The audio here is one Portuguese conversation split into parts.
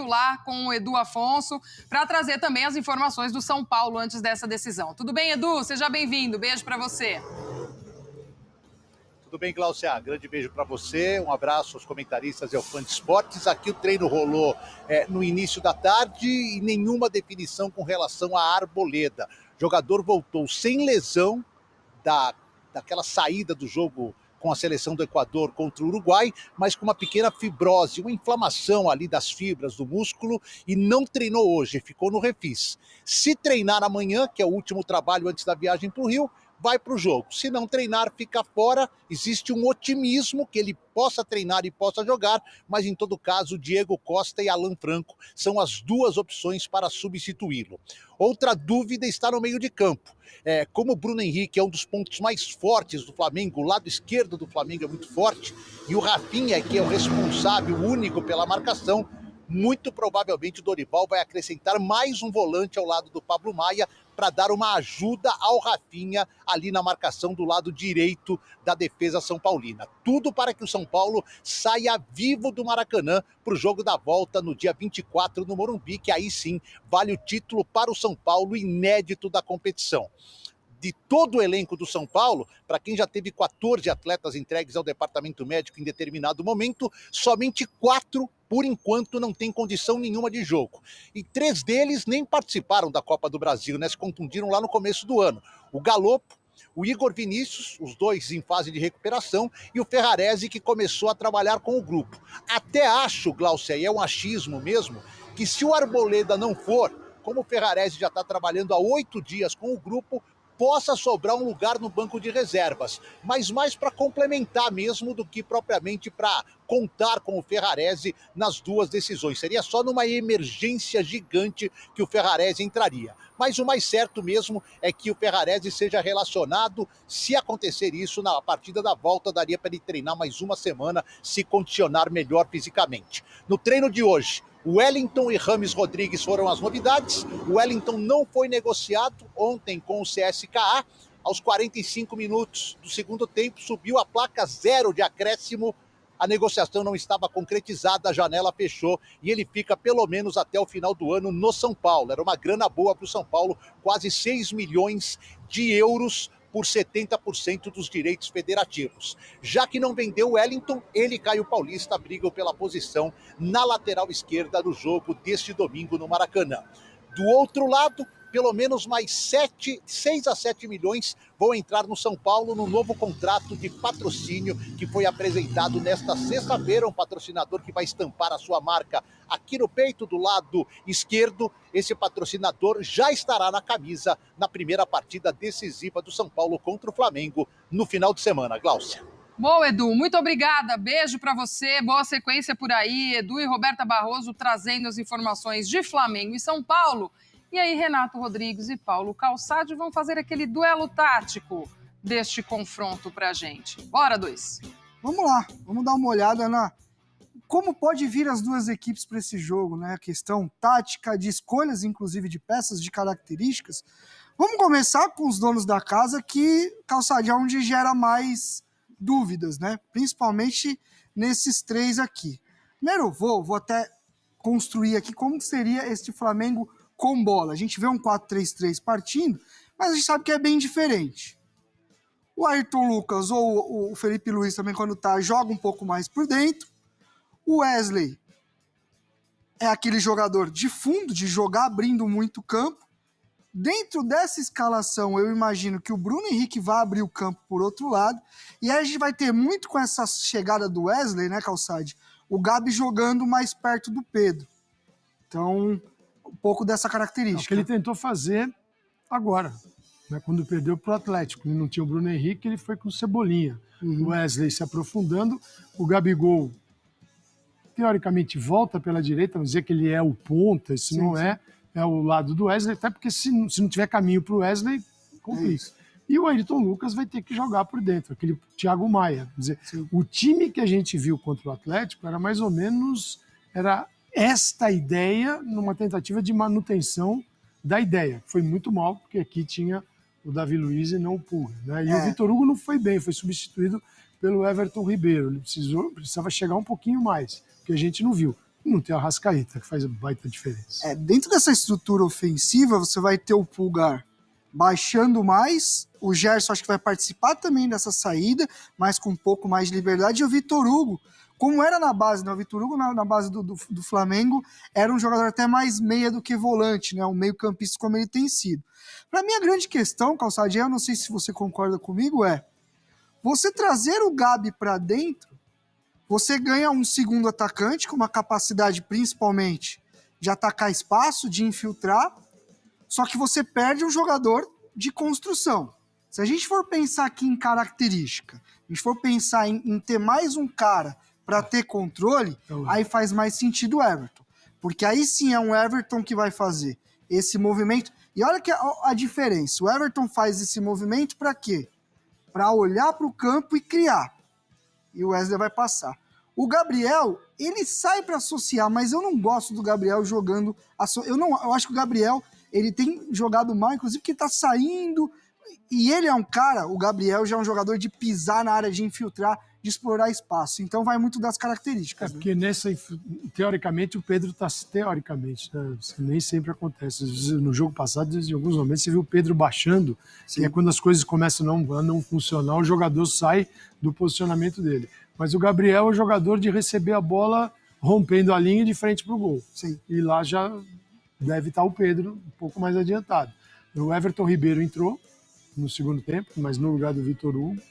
lá com o Edu Afonso para trazer também as informações do São Paulo antes dessa decisão. Tudo bem, Edu? Seja bem-vindo. Beijo para você. Tudo bem, Glaucia? Grande beijo para você, um abraço aos comentaristas e ao fã de esportes. Aqui o treino rolou no início da tarde e nenhuma definição com relação à Arboleda. O jogador voltou sem lesão daquela saída do jogo com a seleção do Equador contra o Uruguai, mas com uma pequena fibrose, uma inflamação ali das fibras do músculo e não treinou hoje, ficou no refis. Se treinar amanhã, que é o último trabalho antes da viagem para o Rio, vai para o jogo. Se não treinar, fica fora. Existe um otimismo que ele possa treinar e possa jogar, mas em todo caso, Diego Costa e Alan Franco são as duas opções para substituí-lo. Outra dúvida está no meio de campo. Como o Bruno Henrique é um dos pontos mais fortes do Flamengo, o lado esquerdo do Flamengo é muito forte, e o Rafinha, que é o responsável único pela marcação, muito provavelmente o Dorival vai acrescentar mais um volante ao lado do Pablo Maia para dar uma ajuda ao Rafinha ali na marcação do lado direito da defesa são paulina. Tudo para que o São Paulo saia vivo do Maracanã para o jogo da volta no dia 24 no Morumbi, que aí sim vale o título para o São Paulo, inédito da competição. De todo o elenco do São Paulo, para quem já teve 14 atletas entregues ao departamento médico em determinado momento, somente 4, por enquanto, não têm condição nenhuma de jogo. E 3 deles nem participaram da Copa do Brasil, né? Se contundiram lá no começo do ano. O Galopo, o Igor Vinícius, os dois em fase de recuperação, e o Ferraresi, que começou a trabalhar com o grupo. Até acho, Glaucia, e é um achismo mesmo, que se o Arboleda não for, como o Ferraresi já está trabalhando há 8 dias com o grupo, possa sobrar um lugar no banco de reservas, mas mais para complementar mesmo do que propriamente para contar com o Ferraresi nas duas decisões. Seria só numa emergência gigante que o Ferraresi entraria. Mas o mais certo mesmo é que o Ferraresi seja relacionado. Se acontecer isso, na partida da volta, daria para ele treinar mais uma semana, se condicionar melhor fisicamente. No treino de hoje, Wellington e Rames Rodrigues foram as novidades. O Wellington não foi negociado ontem com o CSKA. Aos 45 minutos do segundo tempo, subiu a placa 0 de acréscimo. A negociação não estava concretizada, a janela fechou e ele fica pelo menos até o final do ano no São Paulo. Era uma grana boa para o São Paulo, quase 6 milhões de euros por 70% dos direitos federativos. Já que não vendeu o Wellington, ele e Caio Paulista brigam pela posição na lateral esquerda do jogo deste domingo no Maracanã. Do outro lado, pelo menos mais 6 a 7 milhões vão entrar no São Paulo no novo contrato de patrocínio que foi apresentado nesta sexta-feira, um patrocinador que vai estampar a sua marca aqui no peito do lado esquerdo. Esse patrocinador já estará na camisa na primeira partida decisiva do São Paulo contra o Flamengo no final de semana. Glaucia. Bom, Edu, muito obrigada. Beijo para você. Boa sequência por aí. Edu e Roberta Barroso trazendo as informações de Flamengo e São Paulo. E aí, Renato Rodrigues e Paulo Calçade vão fazer aquele duelo tático deste confronto pra gente. Bora, dois. Vamos lá, vamos dar uma olhada na como pode vir as duas equipes para esse jogo, né? A questão tática, de escolhas, inclusive de peças, de características. Vamos começar com os donos da casa, que Calçade é onde gera mais dúvidas, né? Principalmente nesses 3 aqui. Primeiro, vou até construir aqui como seria este Flamengo com bola. A gente vê um 4-3-3 partindo, mas a gente sabe que é bem diferente. O Ayrton Lucas ou o Felipe Luiz também, quando tá, joga um pouco mais por dentro. O Wesley é aquele jogador de fundo, de jogar abrindo muito campo. Dentro dessa escalação, eu imagino que o Bruno Henrique vai abrir o campo por outro lado. E aí a gente vai ter muito com essa chegada do Wesley, né, Calçade? O Gabi jogando mais perto do Pedro. Então, um pouco dessa característica. É o que ele tentou fazer agora, né, quando perdeu para o Atlético. Ele não tinha o Bruno Henrique, ele foi com o Cebolinha. O Wesley se aprofundando, o Gabigol, teoricamente, volta pela direita, vamos dizer que ele é o ponta, isso não é o lado do Wesley, até porque se não tiver caminho para o Wesley, complica. E o Ayrton Lucas vai ter que jogar por dentro, aquele Thiago Maia. Quer dizer, o time que a gente viu contra o Atlético era mais ou menos... era esta ideia numa tentativa de manutenção da ideia. Foi muito mal, porque aqui tinha o Davi Luiz e não o Pulga, né? E o Vitor Hugo não foi bem, foi substituído pelo Everton Ribeiro. Ele precisava chegar um pouquinho mais, que a gente não viu. não tem o Arrascaeta, que faz baita diferença. Dentro dessa estrutura ofensiva, você vai ter o Pulgar baixando mais, o Gerson acho que vai participar também dessa saída, mas com um pouco mais de liberdade, e o Vitor Hugo, como era na base, né? O Vitor Hugo na base do Flamengo era um jogador até mais meia do que volante, né? Um meio campista como ele tem sido. Para mim a grande questão, Calçadinho, eu não sei se você concorda comigo, você trazer o Gabi para dentro, você ganha um segundo atacante com uma capacidade principalmente de atacar espaço, de infiltrar, só que você perde um jogador de construção. Se a gente for pensar aqui em característica, a gente for pensar em ter mais um cara para ter controle, aí faz mais sentido o Everton. Porque aí sim é um Everton que vai fazer esse movimento. E olha que a diferença. O Everton faz esse movimento para quê? Para olhar para o campo e criar. E o Wesley vai passar. O Gabriel, ele sai para associar, mas eu não gosto do Gabriel jogando... Eu acho que o Gabriel... Ele tem jogado mal, inclusive, porque ele tá saindo. E ele é um cara, o Gabriel já é um jogador de pisar na área, de infiltrar, de explorar espaço. Então vai muito das características. Porque teoricamente, o Pedro tá... Teoricamente, né? Isso nem sempre acontece. No jogo passado, em alguns momentos, você viu o Pedro baixando. Sim. E é quando as coisas começam a não funcionar, o jogador sai do posicionamento dele. Mas o Gabriel é o jogador de receber a bola rompendo a linha de frente pro gol. Sim. E lá já... deve estar o Pedro um pouco mais adiantado. O Everton Ribeiro entrou no segundo tempo, mas no lugar do Vitor Hugo.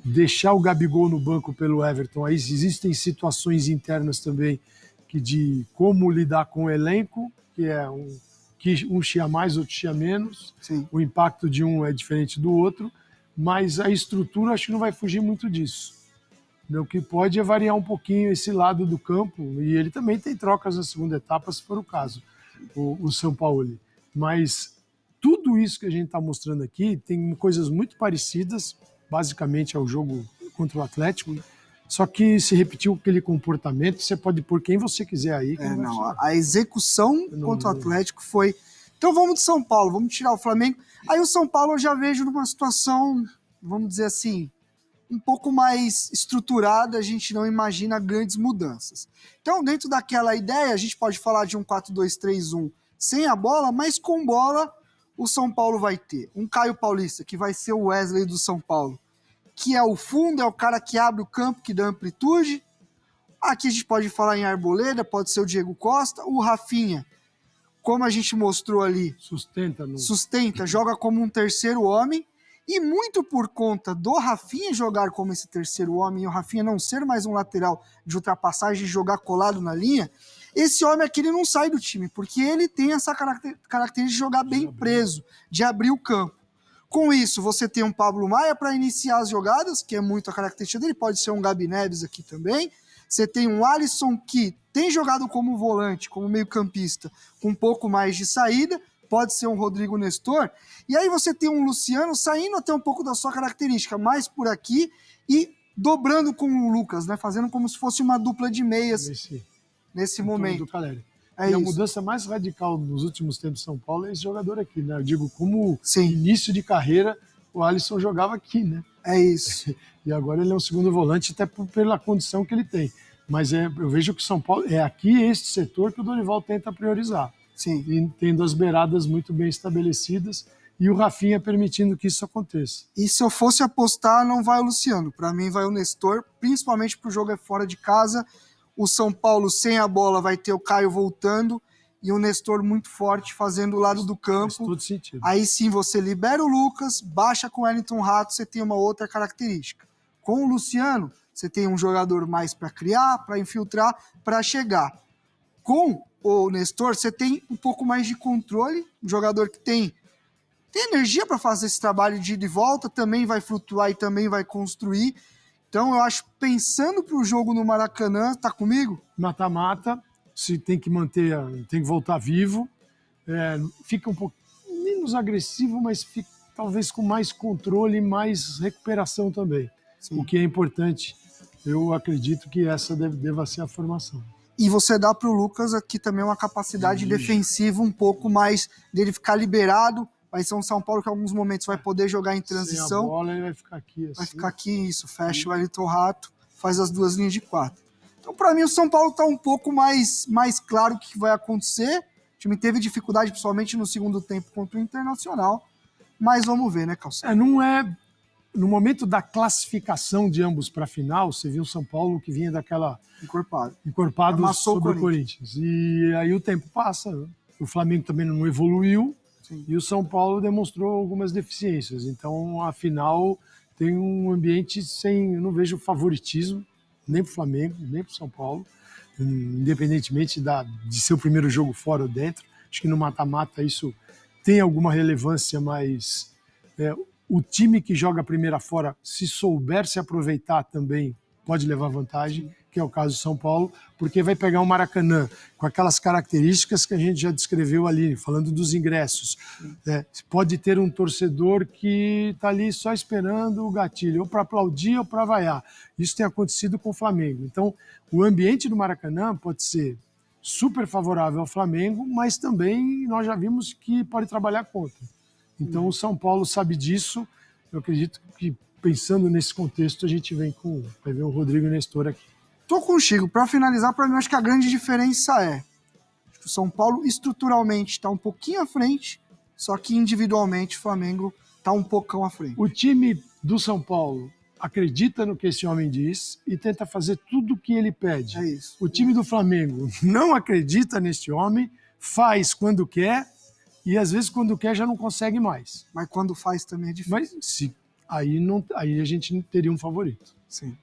Deixar o Gabigol no banco pelo Everton, aí existem situações internas também de como lidar com o elenco, que um chia mais, outro chia menos. Sim. O impacto de um é diferente do outro, mas a estrutura acho que não vai fugir muito disso. O que pode é variar um pouquinho esse lado do campo, e ele também tem trocas na segunda etapa, se for o caso, o São Paulo. Mas tudo isso que a gente está mostrando aqui tem coisas muito parecidas, basicamente ao jogo contra o Atlético, só que se repetiu aquele comportamento, você pode pôr quem você quiser aí. A execução contra o Atlético foi... Então vamos de São Paulo, vamos tirar o Flamengo. Aí o São Paulo eu já vejo numa situação, vamos dizer assim, um pouco mais estruturada, a gente não imagina grandes mudanças. Então, dentro daquela ideia, a gente pode falar de um 4-2-3-1 sem a bola, mas com bola, o São Paulo vai ter um Caio Paulista, que vai ser o Wesley do São Paulo, que é o fundo, é o cara que abre o campo, que dá amplitude. Aqui a gente pode falar em Arboleda, pode ser o Diego Costa, o Rafinha, como a gente mostrou ali, sustenta, joga como um terceiro homem. E muito por conta do Rafinha jogar como esse terceiro homem e o Rafinha não ser mais um lateral de ultrapassagem e jogar colado na linha, esse homem aqui ele não sai do time, porque ele tem essa característica de jogar bem preso, de abrir o campo. Com isso, você tem um Pablo Maia para iniciar as jogadas, que é muito a característica dele, pode ser um Gabi Neves aqui também. Você tem um Alisson que tem jogado como volante, como meio campista, com um pouco mais de saída, pode ser um Rodrigo Nestor, e aí você tem um Luciano saindo até um pouco da sua característica, mais por aqui, e dobrando com o Lucas, né? Fazendo como se fosse uma dupla de meias nesse momento. A mudança mais radical nos últimos tempos de São Paulo é esse jogador aqui, né? Eu digo, como início de carreira, o Alisson jogava aqui, né? É isso. E agora ele é um segundo volante, até pela condição que ele tem. Mas eu vejo que São Paulo é aqui este setor que o Dorival tenta priorizar. Sim. E tendo as beiradas muito bem estabelecidas e o Rafinha permitindo que isso aconteça. E se eu fosse apostar, não vai o Luciano. Para mim vai o Nestor, principalmente porque o jogo é fora de casa. O São Paulo sem a bola vai ter o Caio voltando e o Nestor muito forte fazendo o lado do campo. Faz todo sentido. Aí sim você libera o Lucas, baixa com o Wellington Rato, você tem uma outra característica. Com o Luciano, você tem um jogador mais para criar, para infiltrar, para chegar. Com o Nestor, você tem um pouco mais de controle, um jogador que tem energia para fazer esse trabalho de ida e volta, também vai flutuar e também vai construir. Então eu acho, pensando para o jogo no Maracanã, tá comigo? Mata-mata, se tem que manter, tem que voltar vivo, fica um pouco menos agressivo, mas fica talvez com mais controle e mais recuperação também. Sim. O que é importante, eu acredito que essa deva ser a formação. E você dá para o Lucas aqui também uma capacidade defensiva um pouco mais dele ficar liberado. Vai ser um São Paulo que em alguns momentos vai poder jogar em transição. Sem a bola ele vai ficar aqui. Assim. Vai ficar aqui, isso. Fecha o Wellington Rato, faz as duas linhas de 4. Então, para mim, o São Paulo está um pouco mais claro o que vai acontecer. O time teve dificuldade, principalmente no segundo tempo contra o Internacional. Mas vamos ver, né, Calçado? Não é... No momento da classificação de ambos para a final, você viu o São Paulo que vinha daquela... Encorpado Amassou sobre o Corinthians. E aí o tempo passa. Né? O Flamengo também não evoluiu. Sim. E o São Paulo demonstrou algumas deficiências. Então, a final tem um ambiente sem... Eu não vejo favoritismo, nem para o Flamengo, nem para o São Paulo, independentemente de ser o primeiro jogo fora ou dentro. Acho que no mata-mata isso tem alguma relevância, mas o time que joga a primeira fora, se souber se aproveitar também, pode levar vantagem, que é o caso do São Paulo, porque vai pegar um Maracanã com aquelas características que a gente já descreveu ali, falando dos ingressos. Pode ter um torcedor que está ali só esperando o gatilho, ou para aplaudir ou para vaiar. Isso tem acontecido com o Flamengo. Então, o ambiente do Maracanã pode ser super favorável ao Flamengo, mas também nós já vimos que pode trabalhar contra. Então, o São Paulo sabe disso. Eu acredito que, pensando nesse contexto, a gente vai ver o Rodrigo Nestor aqui. Tô contigo. Para finalizar, para mim, acho que a grande diferença é que o São Paulo estruturalmente está um pouquinho à frente, só que individualmente o Flamengo está um poucão à frente. O time do São Paulo acredita no que esse homem diz e tenta fazer tudo o que ele pede. É isso. O time do Flamengo não acredita nesse homem, faz quando quer e às vezes quando quer já não consegue mais. Mas quando faz também é difícil. Mas aí a gente não teria um favorito. Sim.